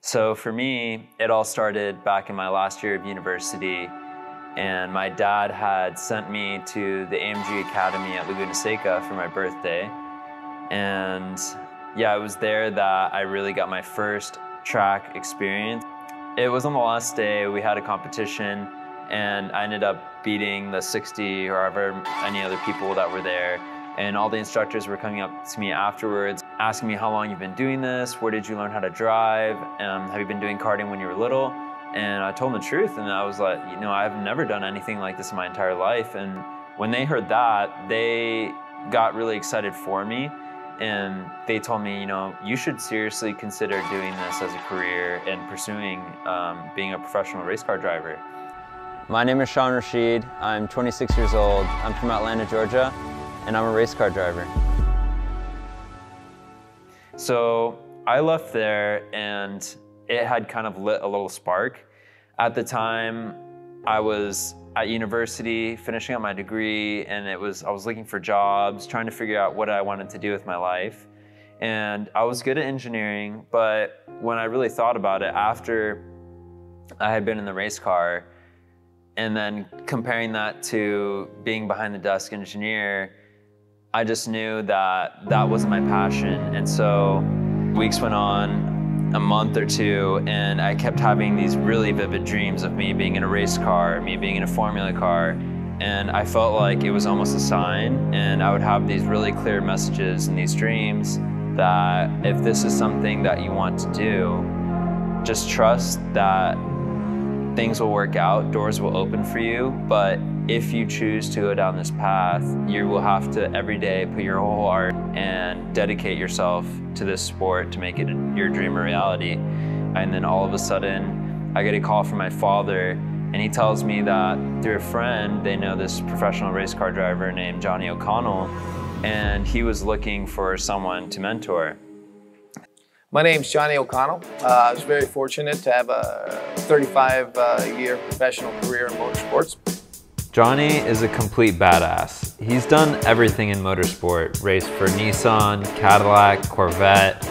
So for me, it all started back in my last year of university, and my dad had sent me to the AMG Academy at Laguna Seca for my birthday. And yeah, it was there that I really got my first track experience. It was on the last day, we had a competition, and I ended up beating the 60 or however any other people that were there. And all the instructors were coming up to me afterwards, asking me how long you've been doing this, where did you learn how to drive, have you been doing karting when you were little? And I told them the truth, and I was like, you know, I've never done anything like this in my entire life. And when they heard that, they got really excited for me. And they told me, you know, you should seriously consider doing this as a career and pursuing being a professional race car driver. My name is Shawn Rashid. I'm 26 years old. I'm from Atlanta, Georgia, and I'm a race car driver. So I left there and it had kind of lit a little spark. At the time, I was at university, finishing up my degree, and I was looking for jobs, trying to figure out what I wanted to do with my life. And I was good at engineering, but when I really thought about it, after I had been in the race car, and then comparing that to being behind the desk engineer, I just knew that that wasn't my passion. And so weeks went on, a month or two, and I kept having these really vivid dreams of me being in a race car, me being in a formula car, and I felt like it was almost a sign. And I would have these really clear messages in these dreams that if this is something that you want to do, just trust that things will work out, doors will open for you, but if you choose to go down this path, you will have to every day put your whole heart and dedicate yourself to this sport to make it your dream a reality. And then all of a sudden, I get a call from my father, and he tells me that through a friend, they know this professional race car driver named Johnny O'Connell, and he was looking for someone to mentor. My name's Johnny O'Connell. I was very fortunate to have a 35-year professional career in motorsports. Johnny is a complete badass. He's done everything in motorsport, raced for Nissan, Cadillac, Corvette,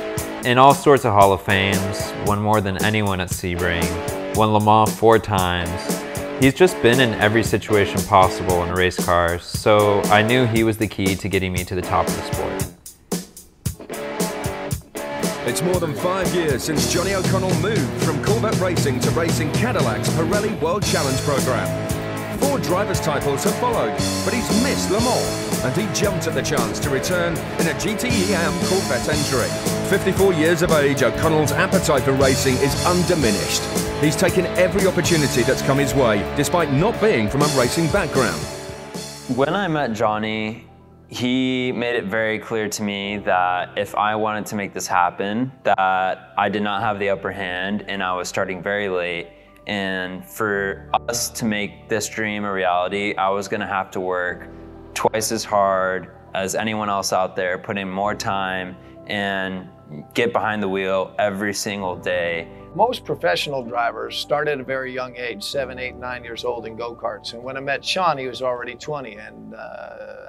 and all sorts of Hall of Fames, won more than anyone at Sebring, won Le Mans 4 times. He's just been in every situation possible in a race car, so I knew he was the key to getting me to the top of the sport. It's more than 5 years since Johnny O'Connell moved from Corvette racing to racing Cadillac's Pirelli World Challenge program. 4 drivers' titles have followed, but he's missed Le Mans, and he jumped at the chance to return in a GTE-AM Corvette entry. 54 years of age, O'Connell's appetite for racing is undiminished. He's taken every opportunity that's come his way, despite not being from a racing background. When I met Johnny, he made it very clear to me that if I wanted to make this happen, that I did not have the upper hand and I was starting very late. And for us to make this dream a reality, I was gonna have to work twice as hard as anyone else out there, put in more time and get behind the wheel every single day. Most professional drivers start at a very young age, 7, 8, 9 years old in go-karts. And when I met Shawn, he was already 20 and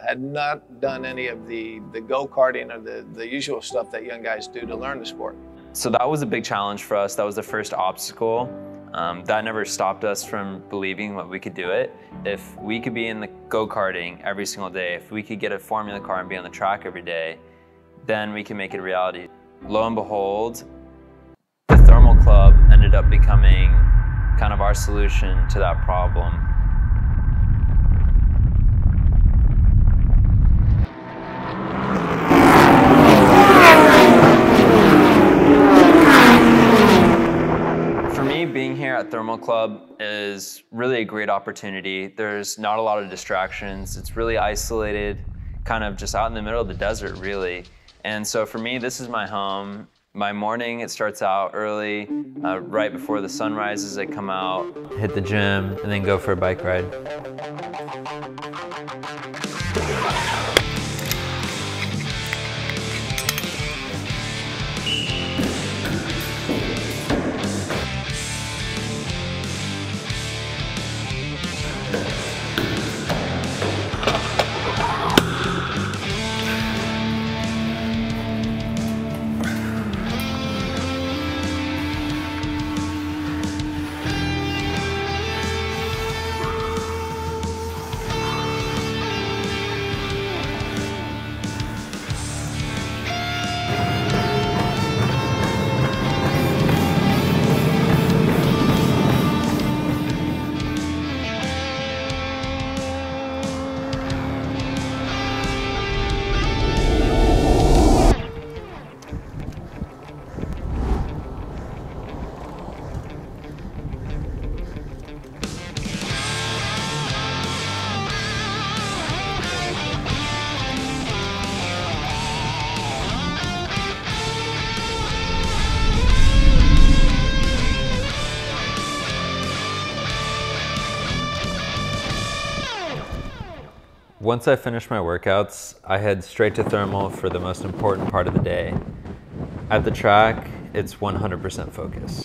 had not done any of the go-karting or the usual stuff that young guys do to learn the sport. So that was a big challenge for us. That was the first obstacle. That never stopped us from believing that we could do it. If we could be in the go-karting every single day, if we could get a formula car and be on the track every day, then we can make it a reality. Lo and behold, the Thermal Club ended up becoming kind of our solution to that problem. For me, being here at Thermal Club is really a great opportunity. There's not a lot of distractions. It's really isolated, kind of just out in the middle of the desert, really. And so for me, this is my home. My morning, it starts out early, right before the sun rises, I come out, hit the gym, and then go for a bike ride. Once I finish my workouts, I head straight to thermal for the most important part of the day. At the track, it's 100% focus.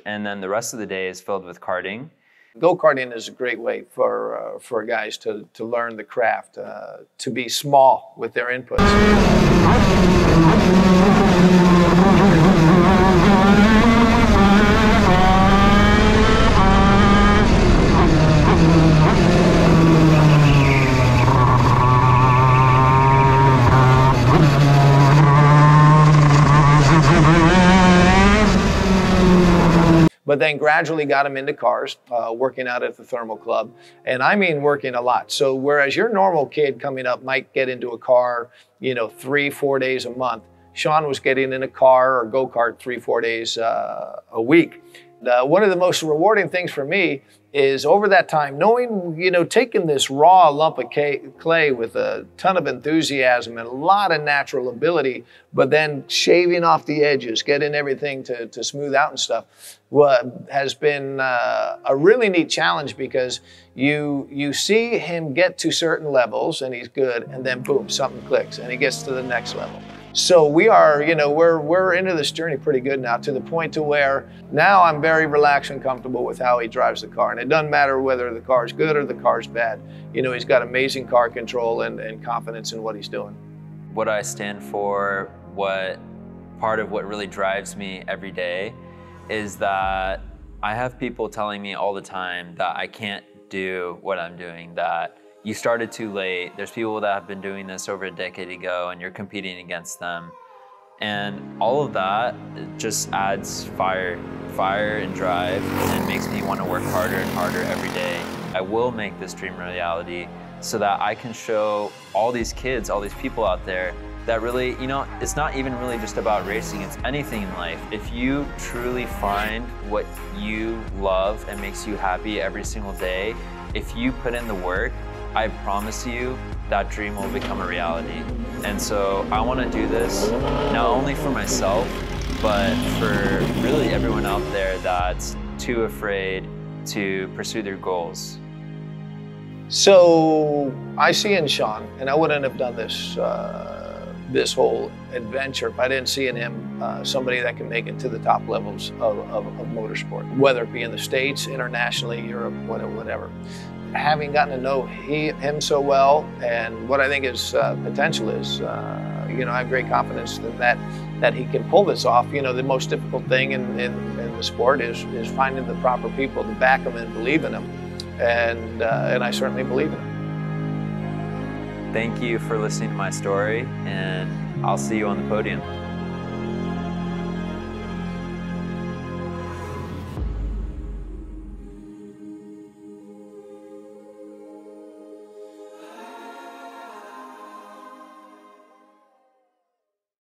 And then the rest of the day is filled with karting. Go-karting is a great way for guys to learn the craft, to be small with their inputs. But then gradually got him into cars, working out at the thermal club. And I mean working a lot. So whereas your normal kid coming up might get into a car, 3-4 days a month, Shawn was getting in a car or go-kart 3-4 days a week. One of the most rewarding things for me is over that time, knowing, taking this raw lump of clay with a ton of enthusiasm and a lot of natural ability, but then shaving off the edges, getting everything to smooth out and stuff, has been a really neat challenge, because you see him get to certain levels and he's good, and then boom, something clicks and he gets to the next level. So we are, we're into this journey pretty good now, to the point to where now I'm very relaxed and comfortable with how he drives the car. And it doesn't matter whether the car's good or the car's bad. He's got amazing car control and confidence in what he's doing. What I stand for, part of what really drives me every day, is that I have people telling me all the time that I can't do what I'm doing, that you started too late. There's people that have been doing this over a decade ago and you're competing against them. And all of that just adds fire and drive, and makes me want to work harder and harder every day. I will make this dream a reality so that I can show all these kids, all these people out there, that really, it's not even really just about racing, it's anything in life. If you truly find what you love and makes you happy every single day, if you put in the work, I promise you that dream will become a reality. And so I want to do this not only for myself, but for really everyone out there that's too afraid to pursue their goals. So I see in Shawn, and I wouldn't have done this this whole adventure if I didn't see in him somebody that can make it to the top levels of motorsport, whether it be in the States, internationally, Europe, whatever. Having gotten to know him so well, and what I think his potential is, I have great confidence that he can pull this off. The most difficult thing in the sport is finding the proper people to back him and believe in him, and I certainly believe in him. Thank you for listening to my story, and I'll see you on the podium.